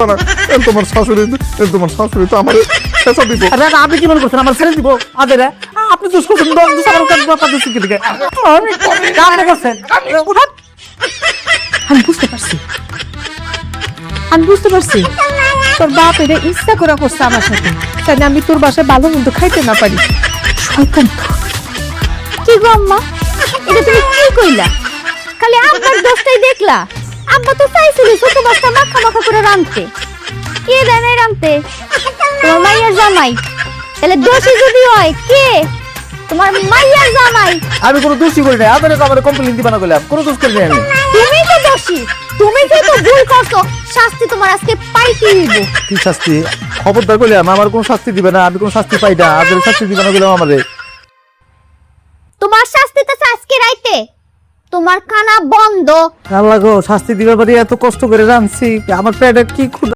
তোমার শাশুড়ি তো আমার শেষা দিব। আরে আপনি কি মনে করছেন আমার ছেড়ে দিব? আদের আপনি তো শুনছেন আমার কথা দিচ্ছি কি দিকে আপনি করছেন। আমি বুঝতে পারছি তোর বাপ এটা ইচ্ছা করা করছে আমার সাথে, তাই আমি তোর বাসায় ভালো মন্দ খাইতে না পারি। শয়তান। কি গো আম্মা, এটা তুমি কি কইলা? খালি আব্বার দোষটাই দেখলা? আব্বা তো চাইছিল ছোট বাচ্চা মাখা করে রাঁধতে। কে দেয় নাই রাঁধতে? তোমার মাইয়ার জামাই। তাহলে দোষী যদি হয় কে? তোমার মাইয়ার জামাই। আমি কোনো দোষী করি নাই, আপনারা তো আমার কমপ্লেইন দিবা না কইলাম, কোনো দোষ করি নাই আমি। তুমি তো দোষী, তুমি যেহেতু ভুল করছো শাস্তি তোমার আজকে পাইতেই হইব। কি শাস্তি? খবরদার কইলাম আমার কোনো শাস্তি দিবে না, আমি কোনো শাস্তি পাই না, আপনাদের শাস্তি দিবে না কইলাম আমারে। তোমার শাস্তি তো আজকে রাইতে, তোমার খানা বন্ধ। আল্লাহ গো, শাস্তি দিবার বাড়ি এত কষ্ট করে রাঁধছি, আমার পেটে কি ক্ষুধা।